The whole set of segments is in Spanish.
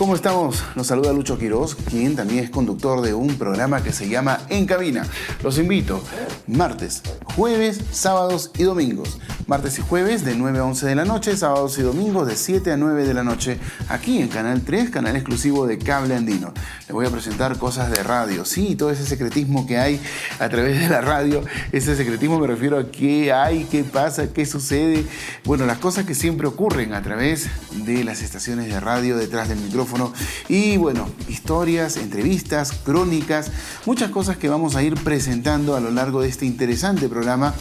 ¿cómo estamos? Nos saluda Lucho Quiroz, quien también es conductor de un programa que se llama En Cabina. Los invito martes, jueves, sábados y domingos. Martes y jueves de 9 a 11 de la noche, sábados y domingos de 7 a 9 de la noche, aquí en Canal 3, canal exclusivo de Cable Andino. Les voy a presentar cosas de radio, sí, todo ese secretismo que hay a través de la radio. Ese secretismo me refiero a qué hay, qué pasa, qué sucede. Bueno, las cosas que siempre ocurren a través de las estaciones de radio, detrás del micrófono. Y bueno, historias, entrevistas, crónicas, muchas cosas que vamos a ir presentando a lo largo de este interesante programa,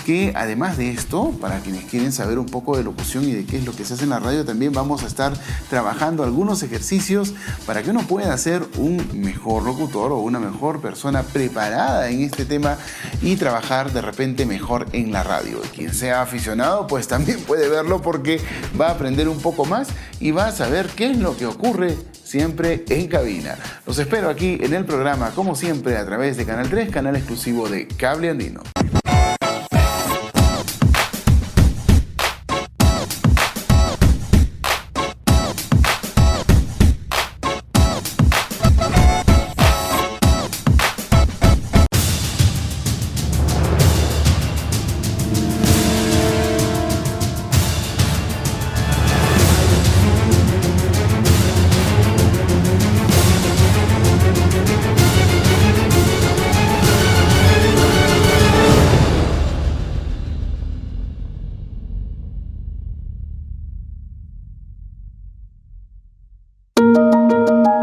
que además de esto, para quienes quieren saber un poco de locución y de qué es lo que se hace en la radio, también vamos a estar trabajando algunos ejercicios para que uno pueda ser un mejor locutor o una mejor persona preparada en este tema y trabajar de repente mejor en la radio. Quien sea aficionado, pues también puede verlo, porque va a aprender un poco más y va a saber qué es lo que ocurre siempre en cabina. Los espero aquí en el programa, como siempre, a través de Canal 3, canal exclusivo de Cable Andino.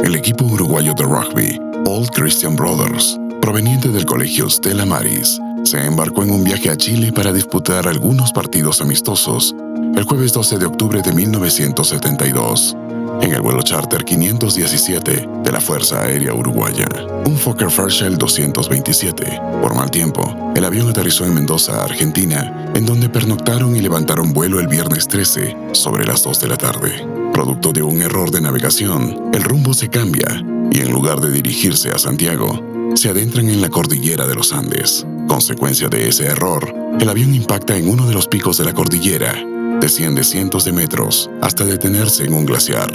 El equipo uruguayo de rugby, Old Christian Brothers, proveniente del colegio Stella Maris, se embarcó en un viaje a Chile para disputar algunos partidos amistosos el jueves 12 de octubre de 1972, en el vuelo charter 517 de la Fuerza Aérea Uruguaya, un Fokker Fairchild 227. Por mal tiempo, el avión aterrizó en Mendoza, Argentina, en donde pernoctaron y levantaron vuelo el viernes 13 sobre las 2 de la tarde. Producto de un error de navegación, el rumbo se cambia y en lugar de dirigirse a Santiago, se adentran en la cordillera de los Andes. Consecuencia de ese error, el avión impacta en uno de los picos de la cordillera, desciende cientos de metros hasta detenerse en un glaciar.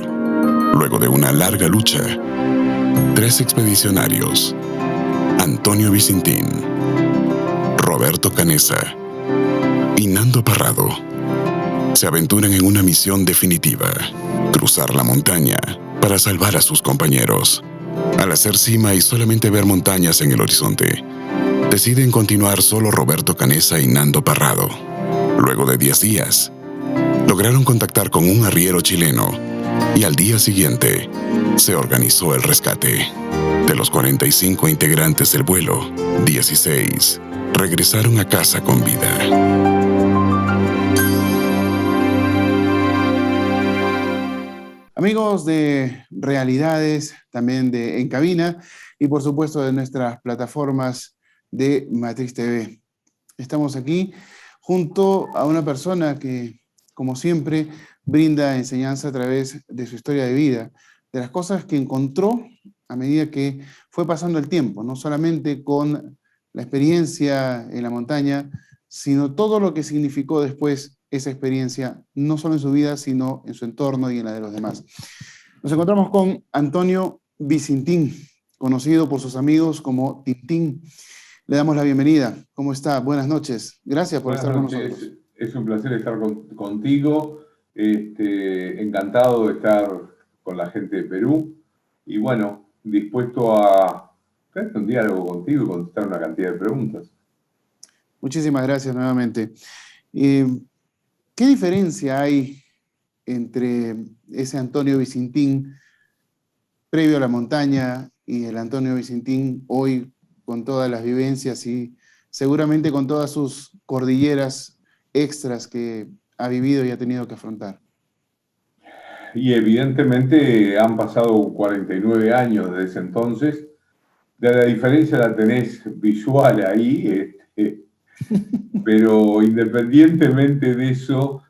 Luego de una larga lucha, 3 expedicionarios, Antonio Vicentín, Roberto Canessa y Nando Parrado, se aventuran en una misión definitiva: cruzar la montaña para salvar a sus compañeros. Al hacer cima y solamente ver montañas en el horizonte, deciden continuar solo Roberto Canessa y Nando Parrado. Luego de 10 días, lograron contactar con un arriero chileno y al día siguiente se organizó el rescate. De los 45 integrantes del vuelo, 16 regresaron a casa con vida. Amigos de Realidades, también de En Cabina y por supuesto de nuestras plataformas de Matriz TV. Estamos aquí junto a una persona que, como siempre, brinda enseñanza a través de su historia de vida, de las cosas que encontró a medida que fue pasando el tiempo, no solamente con la experiencia en la montaña, sino todo lo que significó después esa experiencia, no solo en su vida, sino en su entorno y en la de los demás. Nos encontramos con Antonio Vicentín, conocido por sus amigos como Tintín. Le damos la bienvenida. ¿Cómo está? Buenas noches. Gracias por estar con nosotros. Es un placer estar contigo. Encantado de estar con la gente de Perú. Y bueno, dispuesto a tener un diálogo contigo y contestar una cantidad de preguntas. Muchísimas gracias nuevamente. ¿Qué diferencia hay entre ese Antonio Vicentín previo a la montaña y el Antonio Vicentín hoy, con todas las vivencias y seguramente con todas sus cordilleras extras que ha vivido y ha tenido que afrontar? Y evidentemente han pasado 49 años desde ese entonces. De la diferencia la tenés visual ahí, pero independientemente de eso,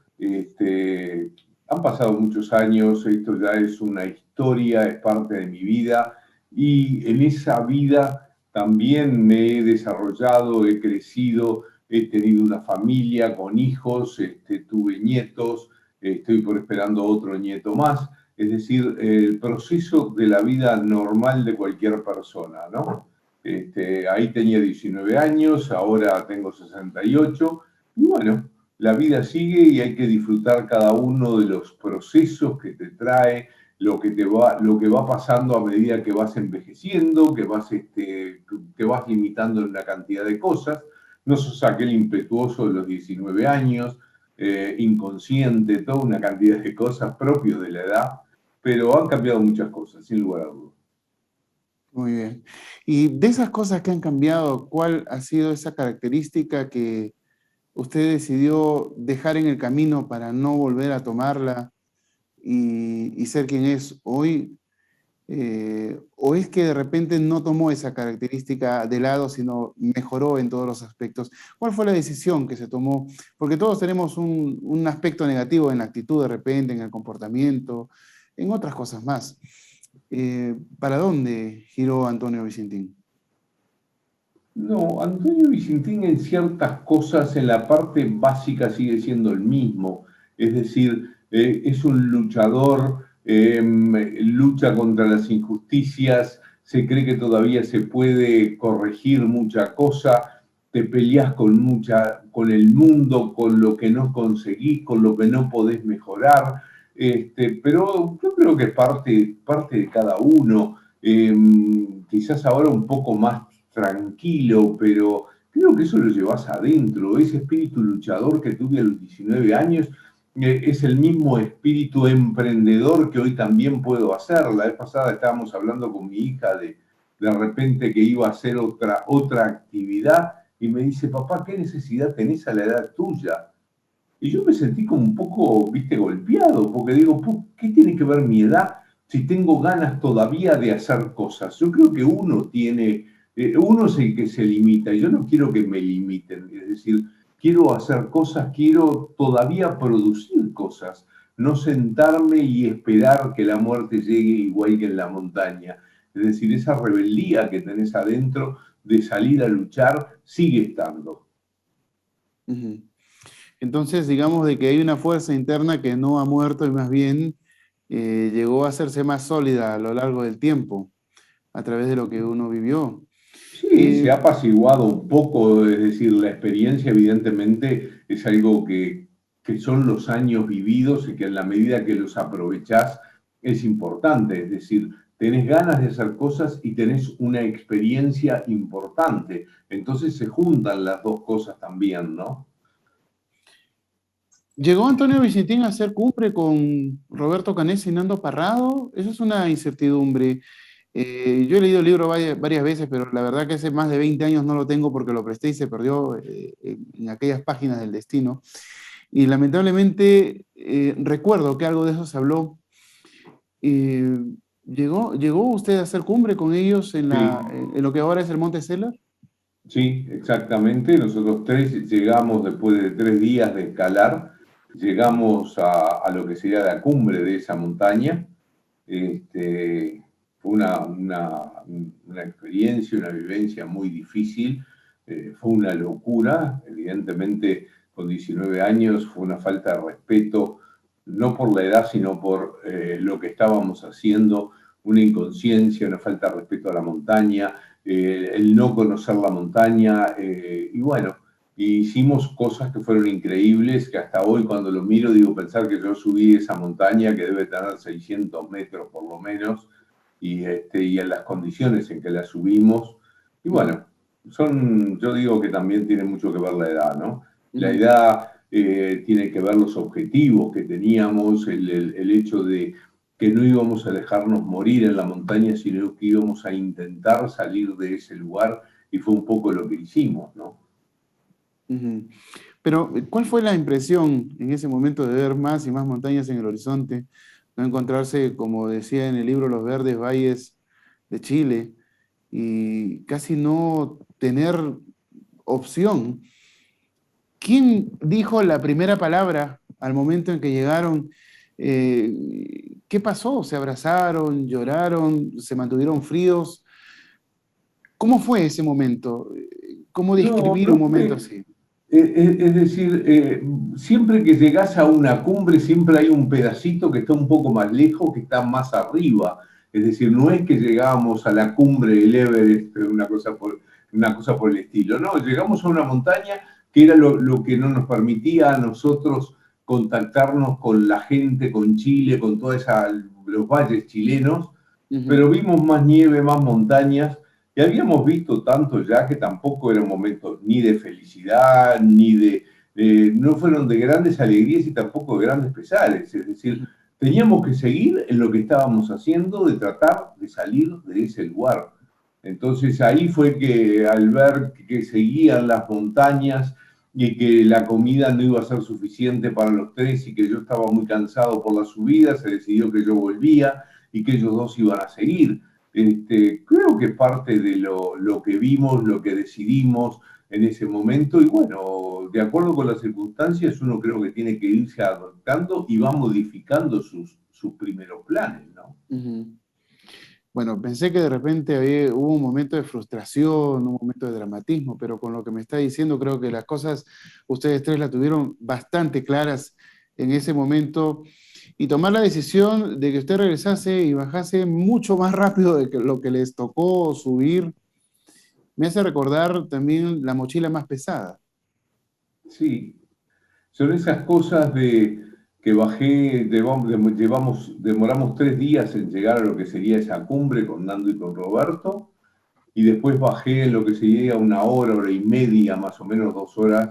han pasado muchos años, esto ya es una historia, es parte de mi vida, y en esa vida también me he desarrollado, he crecido, he tenido una familia con hijos, tuve nietos, estoy por esperando otro nieto más, es decir, el proceso de la vida normal de cualquier persona, ¿no? Ahí tenía 19 años, ahora tengo 68, y bueno, la vida sigue y hay que disfrutar cada uno de los procesos que te trae, lo que va pasando a medida que vas envejeciendo, que vas limitando en una cantidad de cosas. No sos aquel impetuoso de los 19 años, inconsciente, toda una cantidad de cosas propios de la edad, pero han cambiado muchas cosas, sin lugar a dudas. Muy bien. Y de esas cosas que han cambiado, ¿cuál ha sido esa característica que usted decidió dejar en el camino para no volver a tomarla y ser quien es hoy? ¿O es que de repente no tomó esa característica de lado, sino mejoró en todos los aspectos? ¿Cuál fue la decisión que se tomó? Porque todos tenemos un aspecto negativo en la actitud de repente, en el comportamiento, en otras cosas más. ¿Para dónde giró Antonio Vicentín? No, Antonio Vicentín en ciertas cosas, en la parte básica sigue siendo el mismo. Es decir, es un luchador, lucha contra las injusticias, se cree que todavía se puede corregir mucha cosa, te peleas con el mundo, con lo que no conseguís, con lo que no podés mejorar. Pero yo creo que parte de cada uno. Quizás ahora un poco más tranquilo, pero creo que eso lo llevas adentro. Ese espíritu luchador que tuve a los 19 años es el mismo espíritu emprendedor que hoy también puedo hacer. La vez pasada estábamos hablando con mi hija de repente que iba a hacer otra actividad y me dice, papá, ¿qué necesidad tenés a la edad tuya? Y yo me sentí como un poco, viste, golpeado, porque digo, ¿qué tiene que ver mi edad si tengo ganas todavía de hacer cosas? Yo creo que uno es el que se limita, y yo no quiero que me limiten, es decir, quiero hacer cosas, quiero todavía producir cosas, no sentarme y esperar que la muerte llegue igual que en la montaña. Es decir, esa rebeldía que tenés adentro de salir a luchar sigue estando. Uh-huh. Entonces, digamos de que hay una fuerza interna que no ha muerto y más bien llegó a hacerse más sólida a lo largo del tiempo, a través de lo que uno vivió. Sí, se ha apaciguado un poco, es decir, la experiencia evidentemente es algo que son los años vividos y que en la medida que los aprovechás es importante, es decir, tenés ganas de hacer cosas y tenés una experiencia importante, entonces se juntan las dos cosas también, ¿no? ¿Llegó Antonio Vicentín a hacer cumbre con Roberto Canessa y Nando Parrado? Eso es una incertidumbre. Yo he leído el libro varias veces, pero la verdad que hace más de 20 años no lo tengo porque lo presté y se perdió en aquellas páginas del destino. Y lamentablemente recuerdo que algo de eso se habló. ¿Llegó usted a hacer cumbre con ellos en lo que ahora es el Monte Sela? Sí, exactamente. Nosotros tres llegamos después de 3 días de escalar, llegamos a lo que sería la cumbre de esa montaña. Fue una experiencia, una vivencia muy difícil, fue una locura, evidentemente con 19 años fue una falta de respeto, no por la edad, sino por lo que estábamos haciendo, una inconsciencia, una falta de respeto a la montaña, el no conocer la montaña, y bueno, hicimos cosas que fueron increíbles, que hasta hoy cuando lo miro digo, pensar que yo subí esa montaña que debe tener 600 metros por lo menos, y en las condiciones en que la subimos, y bueno, yo digo que también tiene mucho que ver la edad, ¿no? La edad tiene que ver los objetivos que teníamos, el hecho de que no íbamos a dejarnos morir en la montaña, sino que íbamos a intentar salir de ese lugar, y fue un poco lo que hicimos, ¿no? Uh-huh. Pero, ¿cuál fue la impresión en ese momento de ver más y más montañas en el horizonte? No encontrarse, como decía en el libro, los verdes valles de Chile y casi no tener opción. ¿Quién dijo la primera palabra al momento en que llegaron? ¿Qué pasó? ¿Se abrazaron, lloraron, se mantuvieron fríos? ¿Cómo fue ese momento? ¿Cómo No, describir un momento así? Es decir, siempre que llegás a una cumbre, siempre hay un pedacito que está un poco más lejos, que está más arriba. Es decir, no es que llegábamos a la cumbre del Everest, una cosa por el estilo. No, llegamos a una montaña que era lo que no nos permitía a nosotros contactarnos con la gente, con Chile, con todos los valles chilenos, pero vimos más nieve, más montañas, y habíamos visto tanto ya que tampoco era un momento ni de felicidad, no fueron de grandes alegrías y tampoco de grandes pesares. Es decir, teníamos que seguir en lo que estábamos haciendo, de tratar de salir de ese lugar. Entonces ahí fue que al ver que seguían las montañas y que la comida no iba a ser suficiente para los tres y que yo estaba muy cansado por la subida, se decidió que yo volvía y que ellos dos iban a seguir. Creo que parte de lo que vimos, lo que decidimos en ese momento, y bueno, de acuerdo con las circunstancias, uno creo que tiene que irse adaptando y va modificando sus primeros planes, ¿no? Bueno, pensé que de repente hubo un momento de frustración, un momento de dramatismo, pero con lo que me está diciendo, creo que las cosas, ustedes tres la tuvieron bastante claras en ese momento, y tomar la decisión de que usted regresase y bajase mucho más rápido de lo que les tocó subir, me hace recordar también la mochila más pesada. Sí, son esas cosas de que bajé, demoramos 3 días en llegar a lo que sería esa cumbre con Nando y con Roberto, y después bajé en lo que sería 1 hora, 1 hora y media, más o menos 2 horas,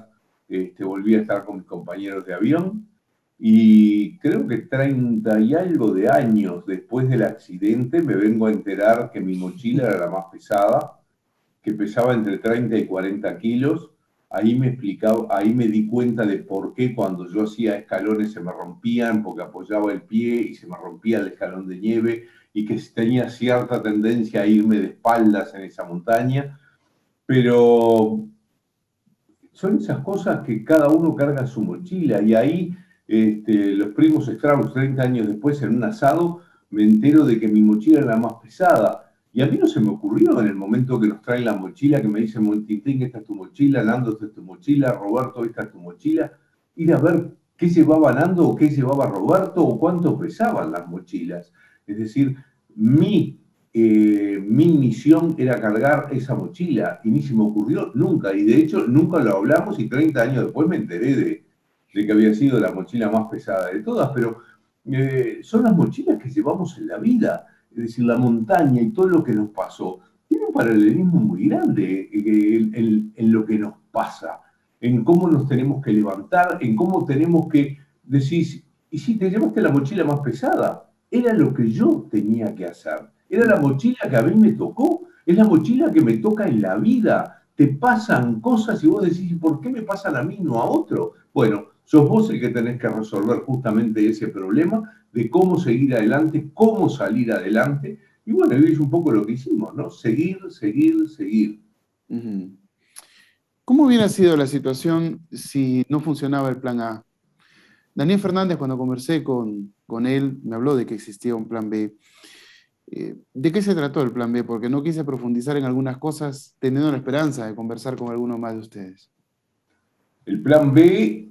volví a estar con mis compañeros de avión, y creo que 30 y algo de años después del accidente me vengo a enterar que mi mochila era la más pesada, que pesaba entre 30 y 40 kilos. Ahí me di cuenta de por qué cuando yo hacía escalones se me rompían, porque apoyaba el pie y se me rompía el escalón de nieve, y que tenía cierta tendencia a irme de espaldas en esa montaña. Pero son esas cosas que cada uno carga en su mochila, y ahí los primos Strauss, 30 años después, en un asado, me entero de que mi mochila era la más pesada. Y a mí no se me ocurrió en el momento que nos traen la mochila, que me dicen, Montitín, esta es tu mochila, Nando, esta es tu mochila, Roberto, esta es tu mochila, ir a ver qué llevaba Nando o qué llevaba Roberto o cuánto pesaban las mochilas. Es decir, mi misión era cargar esa mochila, y ni se me ocurrió nunca, y de hecho nunca lo hablamos, y 30 años después me enteré de que había sido la mochila más pesada de todas, pero son las mochilas que llevamos en la vida. Es decir, la montaña y todo lo que nos pasó tiene un paralelismo muy grande en lo que nos pasa, en cómo nos tenemos que levantar, en cómo tenemos que decir, y si te llevaste la mochila más pesada, era lo que yo tenía que hacer, era la mochila que a mí me tocó, es la mochila que me toca en la vida. Te pasan cosas y vos decís, ¿por qué me pasan a mí, no a otro? Bueno, sos vos el que tenés que resolver justamente ese problema de cómo seguir adelante, cómo salir adelante. Y bueno, es un poco lo que hicimos, ¿no? Seguir, seguir, seguir. ¿Cómo hubiera sido la situación si no funcionaba el plan A? Daniel Fernández, cuando conversé con él, me habló de que existía un plan B. ¿De qué se trató el plan B? Porque no quise profundizar en algunas cosas teniendo la esperanza de conversar con alguno más de ustedes. El plan B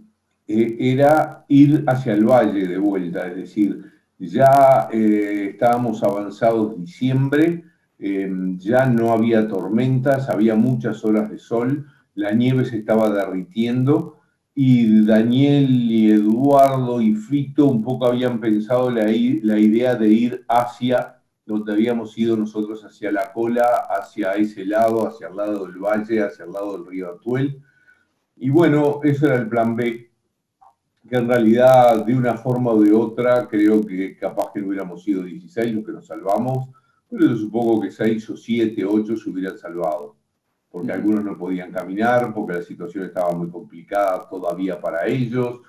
era ir hacia el valle de vuelta, es decir, ya estábamos avanzados diciembre, ya no había tormentas, había muchas horas de sol, la nieve se estaba derritiendo, y Daniel y Eduardo y Fito un poco habían pensado la idea de ir hacia donde habíamos ido nosotros, hacia la cola, hacia ese lado, hacia el lado del valle, hacia el lado del río Atuel. Y bueno, eso era el plan B, que en realidad de una forma o de otra creo que capaz que no hubiéramos sido 16 los que nos salvamos, pero yo supongo que 6 o 7, 8 se hubieran salvado, porque algunos no podían caminar, porque la situación estaba muy complicada todavía para ellos,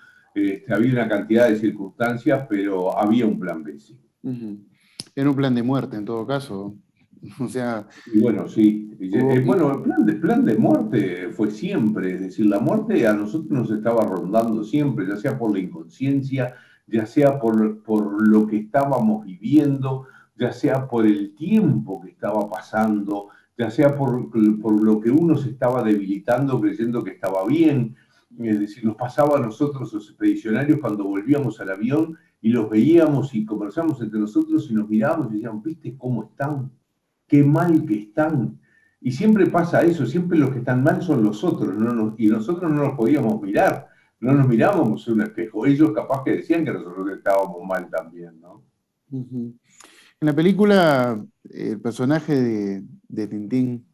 había una cantidad de circunstancias, pero había un plan B, sí. Era un plan de muerte en todo caso. O sea... Y bueno, sí. Bueno, el plan de muerte fue siempre, es decir, la muerte a nosotros nos estaba rondando siempre, ya sea por la inconsciencia, ya sea por lo que estábamos viviendo, ya sea por el tiempo que estaba pasando, ya sea por lo que uno se estaba debilitando creyendo que estaba bien. Es decir, nos pasaba a nosotros los expedicionarios cuando volvíamos al avión y los veíamos y conversamos entre nosotros y nos mirábamos y decíamos, ¿viste cómo están? Qué mal que están. Y siempre pasa eso, siempre los que están mal son los otros, y nosotros no nos podíamos mirar, no nos mirábamos en un espejo. Ellos capaz que decían que nosotros estábamos mal también, ¿no? Ujú. En la película, el personaje de Tintín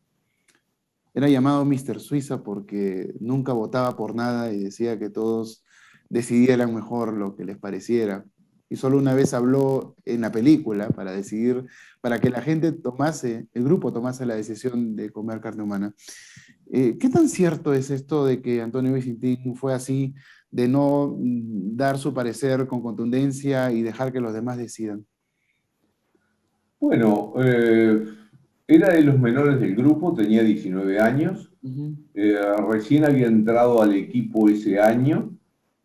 era llamado Mr. Suiza porque nunca votaba por nada y decía que todos decidieran mejor lo que les pareciera. Y solo una vez habló en la película para decidir, para que la gente tomase, el grupo tomase la decisión de comer carne humana. ¿Qué tan cierto es esto de que Antonio Vicentín fue así, de no dar su parecer con contundencia y dejar que los demás decidan? Bueno, era de los menores del grupo, tenía 19 años, Ujú. recién había entrado al equipo ese año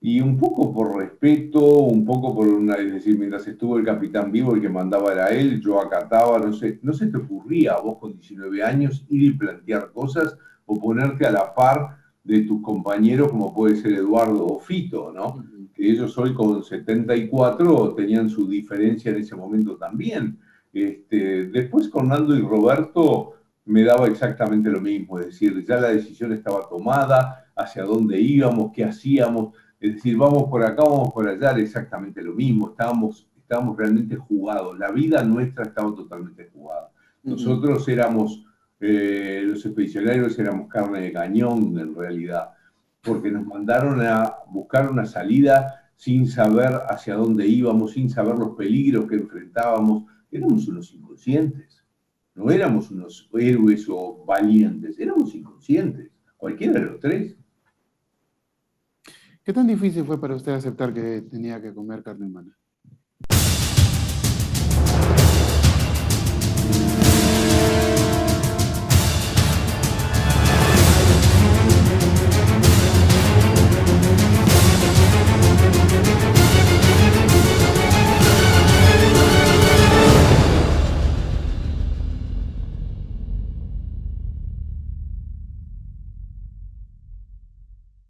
y un poco por respeto, un poco por una, es decir, mientras estuvo el capitán vivo, el que mandaba era él, yo acataba, no sé, ¿no se te ocurría a vos con 19 años ir y plantear cosas o ponerte a la par de tus compañeros como puede ser Eduardo o Fito, ¿no? Ujú. Que ellos hoy con 74 tenían su diferencia en ese momento también. Después con Nando y Roberto me daba exactamente lo mismo, es decir, ya la decisión estaba tomada, hacia dónde íbamos, qué hacíamos, es decir, vamos por acá, vamos por allá, era exactamente lo mismo, estábamos realmente jugados, la vida nuestra estaba totalmente jugada. Ujú. Nosotros éramos, los expedicionarios éramos carne de cañón en realidad, porque nos mandaron a buscar una salida sin saber hacia dónde íbamos, sin saber los peligros que enfrentábamos. Éramos unos inconscientes, no éramos unos héroes o valientes, éramos inconscientes, cualquiera de los tres. ¿Qué tan difícil fue para usted aceptar que tenía que comer carne humana?